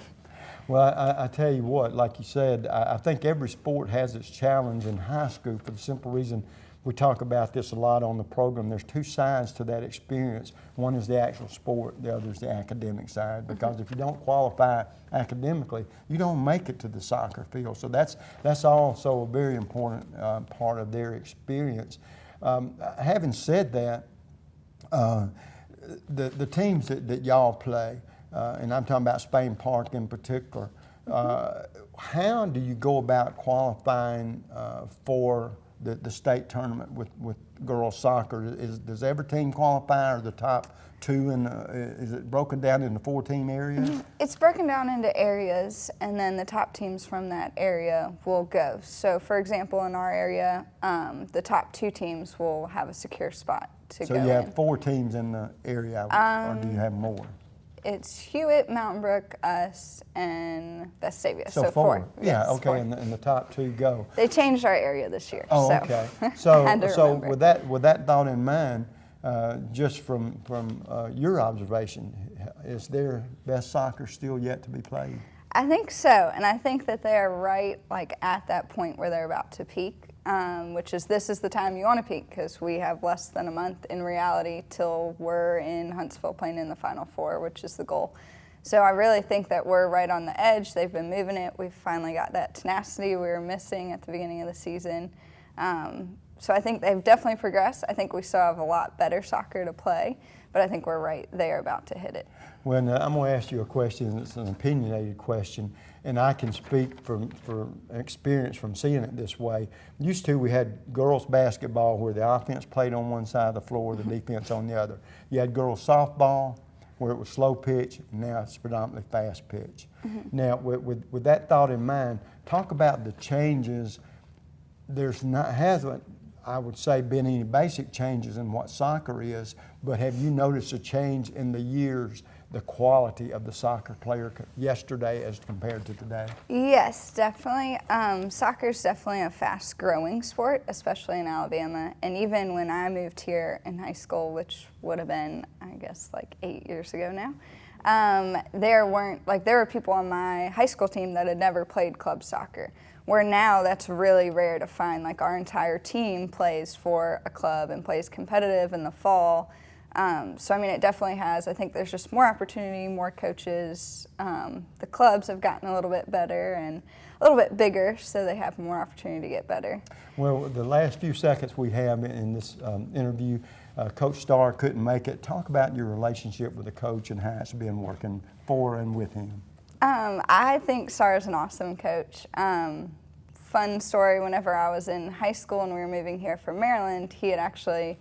[SPEAKER 1] Well, I tell you what, like you said, I think every sport has its challenge in high school for the simple reason we talk about this a lot on the program. There's 2 sides to that experience. One is the actual sport, the other is the academic side, because if you don't qualify academically, you don't make it to the soccer field. So that's also a very important part of their experience. Having said that, the teams that y'all play, and I'm talking about Spain Park in particular, how do you go about qualifying for the state tournament with girls soccer? Does every team qualify, or the top 2, and is it broken down into 4-team areas?
[SPEAKER 16] It's broken down into areas, and then the top teams from that area will go. So, for example, in our area, the top 2 teams will have a secure spot to go in.
[SPEAKER 1] So you have 4 teams in the area, or do you have more?
[SPEAKER 16] It's Hewitt, Mountain Brook, us, and Vestavia.
[SPEAKER 1] So 4. Yeah, okay, 4. And the top 2 go.
[SPEAKER 16] They changed our area this year.
[SPEAKER 1] Oh,
[SPEAKER 16] so.
[SPEAKER 1] okay. So with that thought in mind, just from your observation, is their best soccer still yet to be played?
[SPEAKER 16] I think so, and I think that they are right, like at that point where they're about to peak. Which is, this is the time you want to peak because we have less than a month in reality till we're in Huntsville playing in the Final Four, which is the goal. So I really think that we're right on the edge. They've been moving it. We've finally got that tenacity we were missing at the beginning of the season. So I think they've definitely progressed. I think we still have a lot better soccer to play, but I think we're right there about to hit it.
[SPEAKER 1] Well, I'm going to ask you a question. It's an opinionated question, and I can speak from experience from seeing it this way. Used to, we had girls basketball where the offense played on one side of the floor, the defense on the other. You had girls softball where it was slow pitch, and now it's predominantly fast pitch. Now, with that thought in mind, talk about the changes. Hasn't, I would say, been any basic changes in what soccer is, but have you noticed a change in the years the quality of the soccer player yesterday as compared to today?
[SPEAKER 16] Yes, definitely. Soccer is definitely a fast-growing sport, especially in Alabama. And even when I moved here in high school, which would have been, I guess, like 8 years ago now, there were people on my high school team that had never played club soccer. Where now that's really rare to find. Like our entire team plays for a club and plays competitive in the fall. So I mean, it definitely has. I think there's just more opportunity, more coaches. The clubs have gotten a little bit better and a little bit bigger, so they have more opportunity to get better.
[SPEAKER 1] Well, the last few seconds we have in this interview, Coach Starr couldn't make it. Talk about your relationship with the coach and how it's been working for and with him.
[SPEAKER 16] I think Starr is an awesome coach. Fun story, whenever I was in high school and we were moving here from Maryland, he had actually,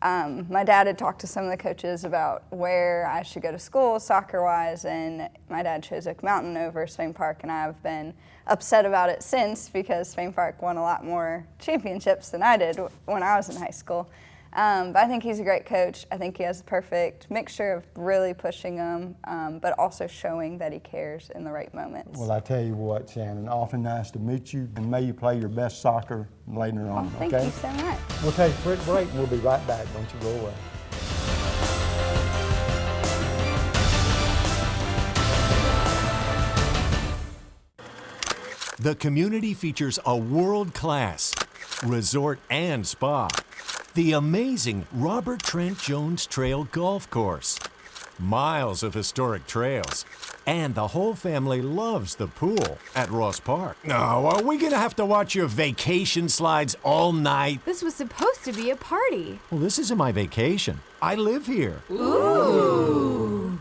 [SPEAKER 16] my dad had talked to some of the coaches about where I should go to school soccer-wise, and my dad chose Oak Mountain over Spain Park, and I've been upset about it since because Spain Park won a lot more championships than I did when I was in high school. But I think he's a great coach. I think he has the perfect mixture of really pushing him, but also showing that he cares in the right moments.
[SPEAKER 1] Well, I tell you what, Shannon, awfully nice to meet you, and may you play your best soccer later on,
[SPEAKER 16] Thank
[SPEAKER 1] okay?
[SPEAKER 16] you so much.
[SPEAKER 1] We'll take a quick break. We'll be right back. Don't you go away.
[SPEAKER 2] The community features a world-class resort and spa. The amazing Robert Trent Jones Trail Golf Course. Miles of historic trails. And the whole family loves the pool at Ross Park. Now, are we gonna have to watch your vacation slides all night?
[SPEAKER 3] This was supposed to be a party.
[SPEAKER 2] Well, this isn't my vacation. I live here.
[SPEAKER 3] Ooh.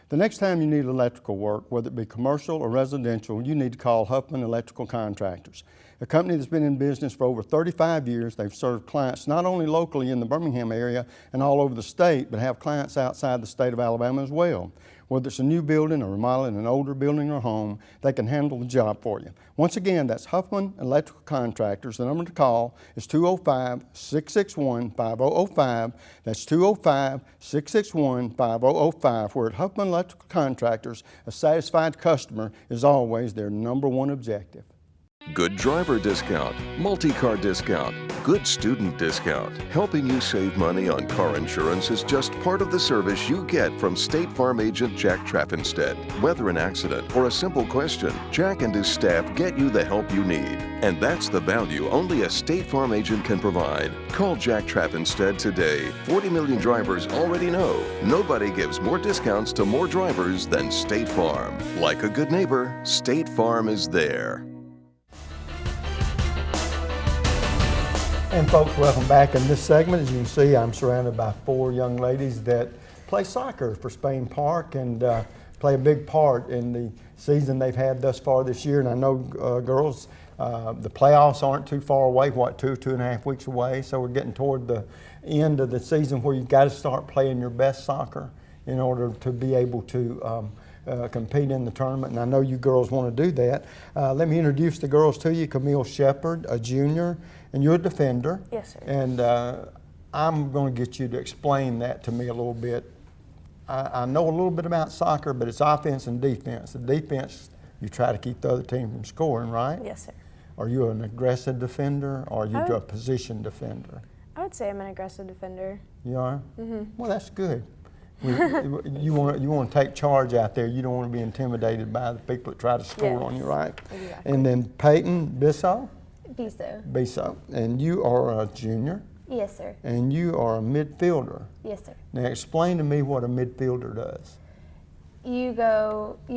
[SPEAKER 1] The next time you need electrical work, whether it be commercial or residential, you need to call Huffman Electrical Contractors. A company that's been in business for over 35 years. They've served clients not only locally in the Birmingham area and all over the state, but have clients outside the state of Alabama as well. Whether it's a new building or remodeling an older building or home, they can handle the job for you. Once again, that's Huffman Electrical Contractors. The number to call is 205-661-5005. That's 205-661-5005. Where at Huffman Electrical Contractors, a satisfied customer is always their #1 objective.
[SPEAKER 4] Good driver discount, multi-car discount, good student discount. Helping you save money on car insurance is just part of the service you get from State Farm agent Jack Traffinstead. Whether an accident or a simple question, Jack and his staff get you the help you need. And that's the value only a State Farm agent can provide. Call Jack Traffinstead today. 40 million drivers already know nobody gives more discounts to more drivers than State Farm. Like a good neighbor, State Farm is there.
[SPEAKER 1] And folks, welcome back. In this segment, as you can see, I'm surrounded by 4 young ladies that play soccer for Spain Park and play a big part in the season they've had thus far this year. And I know, girls, the playoffs aren't too far away, what, 2.5 weeks away. So we're getting toward the end of the season where you've got to start playing your best soccer in order to be able to compete in the tournament, and I know you girls want to do that. Let me introduce the girls to you. Camille Shepard, a junior, and you're a defender.
[SPEAKER 17] Yes, sir.
[SPEAKER 1] And I'm going to get you to explain that to me a little bit. I know a little bit about soccer, but it's offense and defense. The defense, you try to keep the other team from scoring, right?
[SPEAKER 17] Yes, sir.
[SPEAKER 1] Are you an aggressive defender, or are you a position defender?
[SPEAKER 17] I would say I'm an aggressive defender.
[SPEAKER 1] You are?
[SPEAKER 17] Mm-hmm.
[SPEAKER 1] Well, that's good. You want to take charge out there. You don't want to be intimidated by the people that try to score on you, right?
[SPEAKER 17] Exactly.
[SPEAKER 1] And then Peyton Bissell.
[SPEAKER 17] Bissell.
[SPEAKER 1] And you are a junior.
[SPEAKER 17] Yes, sir.
[SPEAKER 1] And you are a midfielder.
[SPEAKER 17] Yes, sir.
[SPEAKER 1] Now explain to me what a midfielder does.
[SPEAKER 17] You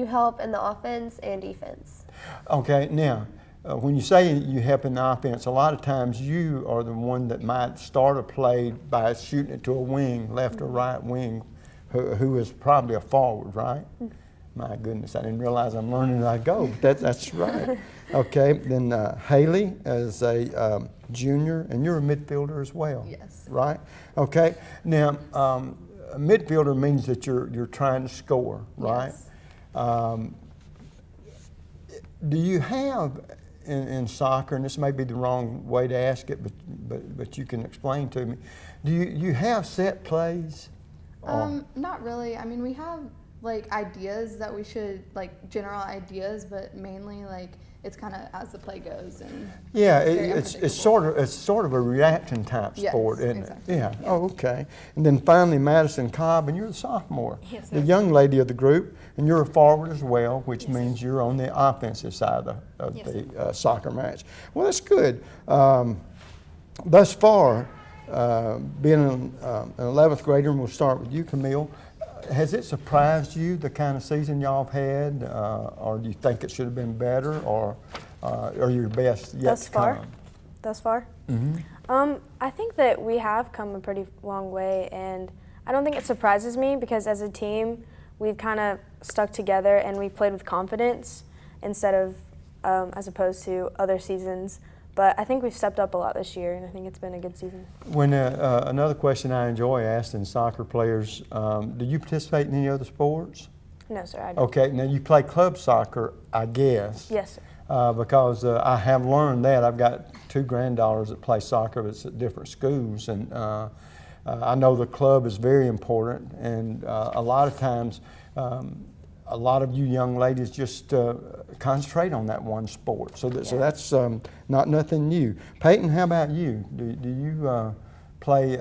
[SPEAKER 17] help in the offense and defense.
[SPEAKER 1] Okay, now when you say you help in the offense, a lot of times you are the one that might start a play by shooting it to a wing, left or right wing, who is probably a forward, right? My goodness, I didn't realize I'm learning as I go, but that's right. Okay, then Haley is a junior, and you're a midfielder as well.
[SPEAKER 17] Yes.
[SPEAKER 1] Right? Okay, now a midfielder means that you're trying to score, right?
[SPEAKER 17] Yes.
[SPEAKER 1] Do you have in soccer, and this may be the wrong way to ask it, but you can explain to me. Do you have set plays?
[SPEAKER 18] Not really. I mean, we have like ideas that we should, like general ideas, but mainly like it's kind of as the play goes. And
[SPEAKER 1] yeah, it's sort of a reaction type sport, isn't
[SPEAKER 18] exactly.
[SPEAKER 1] it? Yeah. Oh, okay. And then finally, Madison Cobb, and you're the sophomore,
[SPEAKER 18] yes,
[SPEAKER 1] the young lady of the group, and you're a forward as well, which means you're on the offensive side of the soccer match. Well, that's good. Thus far, being an 11th grader, and we'll start with you, Camille. Has it surprised you, the kind of season y'all have had, or do you think it should have been better, or your best yet to come?
[SPEAKER 19] Thus far?
[SPEAKER 1] Mm-hmm.
[SPEAKER 19] I think that we have come a pretty long way, and I don't think it surprises me because as a team, we've kind of stuck together and we've played with confidence instead of, as opposed to other seasons. But I think we've stepped up a lot this year, and I think it's been a good season.
[SPEAKER 1] When another question I enjoy asking soccer players, do you participate in any other sports?
[SPEAKER 19] No, sir, I don't.
[SPEAKER 1] Okay, now you play club soccer, I guess.
[SPEAKER 19] Yes, sir.
[SPEAKER 1] Because I have learned that. I've got 2 granddaughters that play soccer, but it's at different schools, and I know the club is very important, and a lot of times, a lot of you young ladies just concentrate on that one sport. So that's not nothing new. Peyton, how about you? Do you play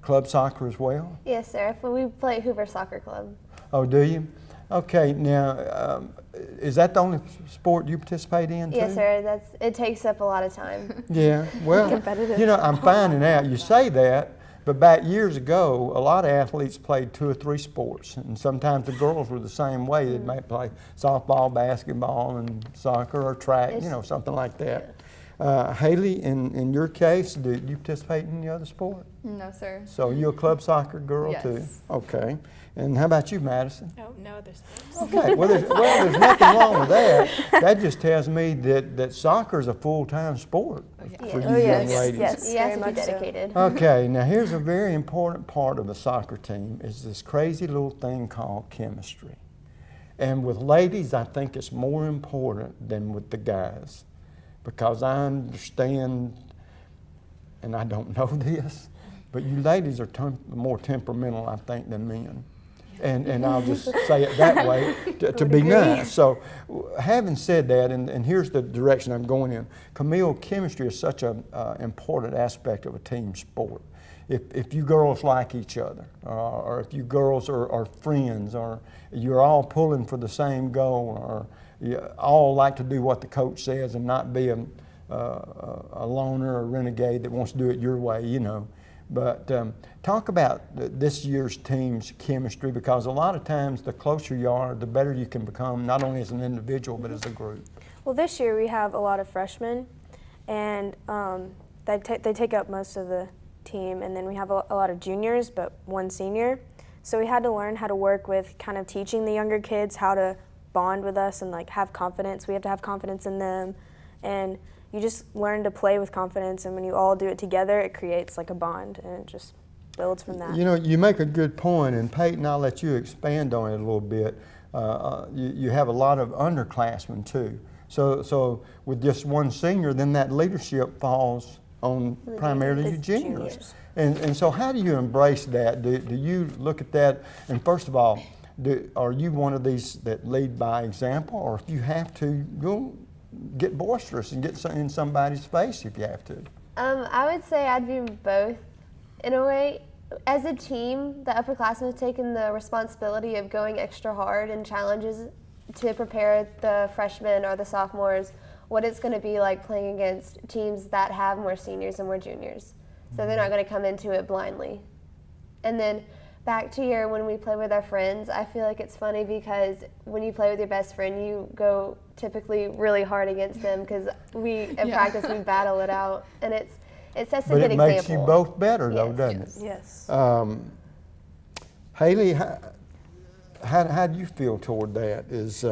[SPEAKER 1] club soccer as well?
[SPEAKER 17] Yes, sir. We play at Hoover Soccer Club.
[SPEAKER 1] Oh, do you? Okay, now, is that the only sport you participate in too?
[SPEAKER 17] Yes, sir. It takes up a lot of time.
[SPEAKER 1] Yeah, well, you know, I'm finding out, you say that, but back years ago, a lot of athletes played 2 or 3 sports, and sometimes the girls were the same way. They might play softball, basketball, and soccer, or track, you know, something like that. Haley, in your case, do you participate in any other sport?
[SPEAKER 18] No, sir.
[SPEAKER 1] So you're a club soccer girl
[SPEAKER 18] Yes.
[SPEAKER 1] too? Okay. And how about you, Madison?
[SPEAKER 19] No other sports.
[SPEAKER 1] Okay, well, there's nothing wrong with that. That just tells me that soccer is a full-time sport for you young ladies.
[SPEAKER 17] Yes, you have to be dedicated.
[SPEAKER 1] Okay, now here's a very important part of a soccer team is this crazy little thing called chemistry. And with ladies, I think it's more important than with the guys, because I understand, and I don't know this, but you ladies are more temperamental, I think, than men. And I'll just say it that way to be nice. So having said that, and here's the direction I'm going in, Camille, chemistry is such an important aspect of a team sport. If you girls like each other, or if you girls are friends, or you're all pulling for the same goal, or you all like to do what the coach says and not be a loner or renegade that wants to do it your way, you know. But talk about this year's team's chemistry, because a lot of times the closer you are, the better you can become, not only as an individual, but as a group.
[SPEAKER 19] Well, this year we have a lot of freshmen, and they take up most of the team, and then we have a lot of juniors, but 1 senior. So we had to learn how to work with kind of teaching the younger kids how to bond with us and like have confidence. We have to have confidence in them, and you just learn to play with confidence, and when you all do it together, it creates like a bond, and it just builds from that.
[SPEAKER 1] You know, you make a good point, and Peyton, I'll let you expand on it a little bit. You have a lot of underclassmen too. So with just 1 senior, then that leadership falls on primarily you juniors. And so how do you embrace that? Do you look at that, and first of all, are you one of these that lead by example, or if you have to, go get boisterous and get in somebody's face if you have to?
[SPEAKER 17] I would say I'd be both. In a way, as a team, the upperclassmen have taken the responsibility of going extra hard in challenges to prepare the freshmen or the sophomores what it's going to be like playing against teams that have more seniors and more juniors. So they're not going to come into it blindly. And then back to when we play with our friends, I feel like it's funny because when you play with your best friend, you go typically really hard against them because in practice we battle it out, and it sets a good example.
[SPEAKER 1] But it makes you both better, though, doesn't it?
[SPEAKER 19] Yes.
[SPEAKER 1] Haley, how do you feel toward that? Is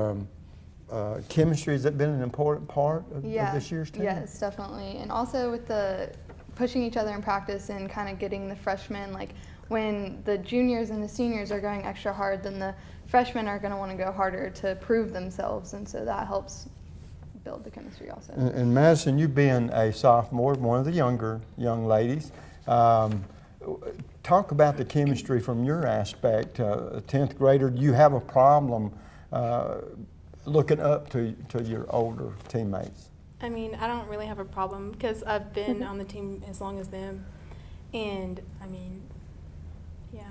[SPEAKER 1] chemistry, has that been an important part of this year's team?
[SPEAKER 18] Yes, definitely. And also with the pushing each other in practice and kind of getting the freshmen, like when the juniors and the seniors are going extra hard, then the freshmen are going to want to go harder to prove themselves, and so that helps build the chemistry also.
[SPEAKER 1] And Madison, you being a sophomore, one of the younger young ladies, talk about the chemistry from your aspect. 10th grader, do you have a problem looking up to your older teammates?
[SPEAKER 20] I mean, I don't really have a problem because I've been on the team as long as them, and I mean, yeah,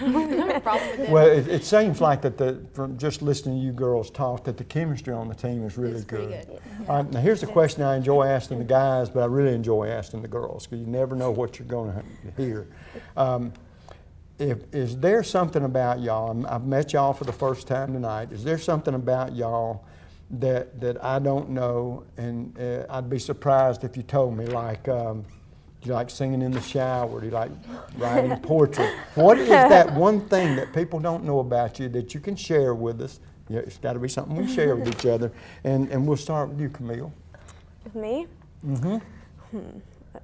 [SPEAKER 20] I don't really have a problem with them.
[SPEAKER 1] Well, it seems like that from just listening to you girls talk, that the chemistry on the team is really good.
[SPEAKER 20] Pretty good.
[SPEAKER 1] All right, now here's a question I enjoy asking the guys, but I really enjoy asking the girls because you never know what you're going to hear. Is there something about y'all? I've met y'all for the first time tonight. Is there something about y'all that I don't know, and I'd be surprised if you told me, like, do you like singing in the shower? Do you like writing poetry? What is that one thing that people don't know about you that you can share with us? Yeah, it's got to be something we share with each other. And we'll start with you, Camille.
[SPEAKER 19] With me?
[SPEAKER 1] Mm-hmm.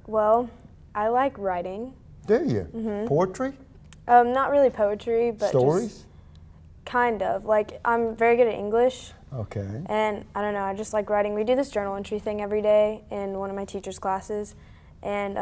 [SPEAKER 19] Well, I like writing.
[SPEAKER 1] Do you?
[SPEAKER 19] Mm-hmm.
[SPEAKER 1] Poetry?
[SPEAKER 19] Not really poetry, but
[SPEAKER 1] stories?
[SPEAKER 19] Just kind of. Like, I'm very good at English.
[SPEAKER 1] Okay.
[SPEAKER 19] And I don't know, I just like writing. We do this journal entry thing every day in one of my teacher's classes. And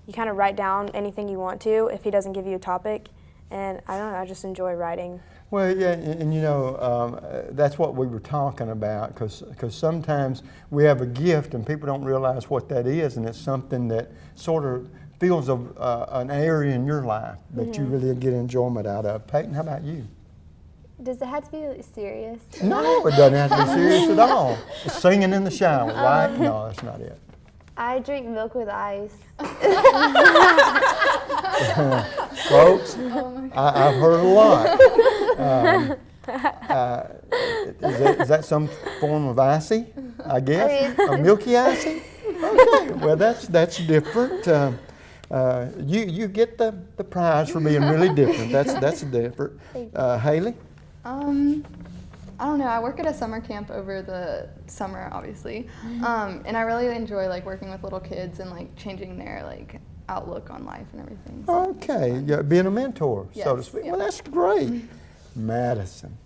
[SPEAKER 19] you kind of write down anything you want to if he doesn't give you a topic. And I don't know, I just enjoy writing.
[SPEAKER 1] Well, yeah, and you know, that's what we were talking about, because sometimes we have a gift and people don't realize what that is, and it's something that sort of fills an area in your life that you really get enjoyment out of. Peyton, how about you?
[SPEAKER 17] Does it have to be serious?
[SPEAKER 1] No, it doesn't have to be serious at all. It's singing in the shower, right? No, that's not it.
[SPEAKER 17] I drink milk with ice.
[SPEAKER 1] Folks, I've heard a lot. Is that some form of icy, I guess? A milky icy? Okay, well that's different. You get the prize for being really different. That's different. Haley?
[SPEAKER 18] I don't know, I work at a summer camp over the summer, obviously. And I really enjoy like working with little kids and like changing their like outlook on life and everything. So.
[SPEAKER 1] Okay, yeah, being a mentor, so to speak.
[SPEAKER 18] Yeah.
[SPEAKER 1] Well, that's great. Madison.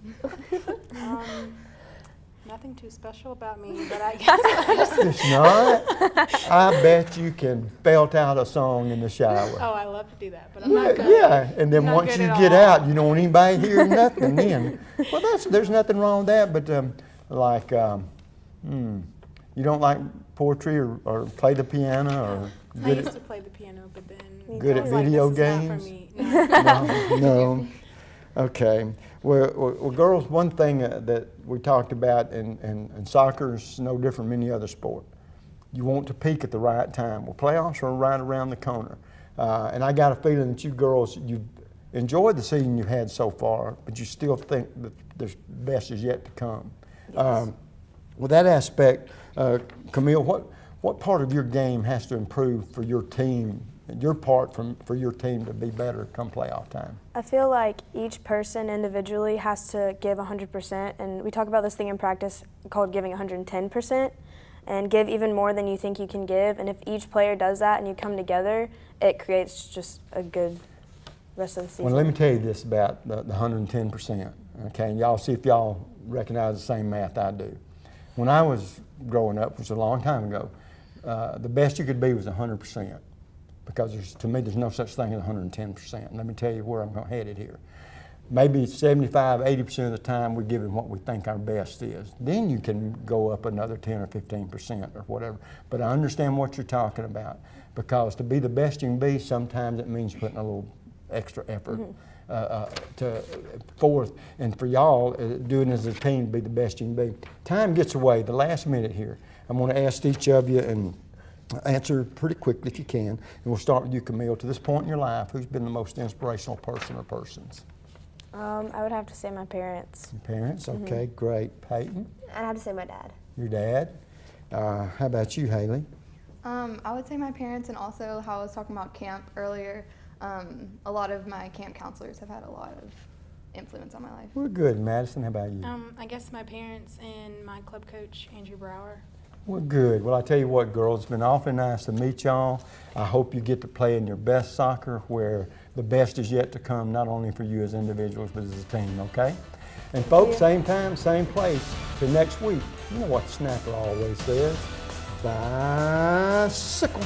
[SPEAKER 20] Nothing too special about me, but I guess
[SPEAKER 1] It's not? I bet you can belt out a song in the shower.
[SPEAKER 20] Oh, I love to do that, but I'm not good.
[SPEAKER 1] Yeah, and then once you get out, you don't want anybody hearing nothing then. Well, there's nothing wrong with that, but you don't like poetry or play the piano or
[SPEAKER 20] I used to play the piano, but then
[SPEAKER 1] good at video games? No. Okay. Well, girls, one thing that we talked about, and soccer is no different from any other sport. You want to peak at the right time. Well, playoffs are right around the corner. And I got a feeling that you girls, you've enjoyed the season you've had so far, but you still think that the best is yet to come. Yes. With that aspect, Camille, what part of your game has to improve for your team, for your team to be better come playoff time?
[SPEAKER 19] I feel like each person individually has to give 100%, and we talk about this thing in practice called giving 110%, and give even more than you think you can give. And if each player does that and you come together, it creates just a good rest of the season.
[SPEAKER 1] Well, let me tell you this about the 110%, okay? And y'all see if y'all recognize the same math I do. When I was growing up, which was a long time ago, the best you could be was 100%. Because to me, there's no such thing as 110%. Let me tell you where I'm headed here. Maybe 75, 80% of the time we're giving what we think our best is. Then you can go up another 10 or 15% or whatever. But I understand what you're talking about, because to be the best you can be, sometimes it means putting a little extra effort forth. And for y'all, doing as a team to be the best you can be. Time gets away, the last minute here. I'm going to ask each of you, and answer pretty quickly if you can. And we'll start with you, Camille. To this point in your life, who's been the most inspirational person or persons?
[SPEAKER 19] I would have to say my parents.
[SPEAKER 1] Your parents? Okay, great. Peyton?
[SPEAKER 17] I'd have to say my dad.
[SPEAKER 1] Your dad? How about you, Haley?
[SPEAKER 18] I would say my parents, and also how I was talking about camp earlier. A lot of my camp counselors have had a lot of influence on my life.
[SPEAKER 1] We're good. Madison, how about you?
[SPEAKER 20] I guess my parents and my club coach, Andrew Brower.
[SPEAKER 1] Well, good. Well, I tell you what, girls, it's been awfully nice to meet y'all. I hope you get to play in your best soccer, where the best is yet to come, not only for you as individuals, but as a team, okay? And folks, same time, same place. Till next week, you know what the snapper always says, bicycle.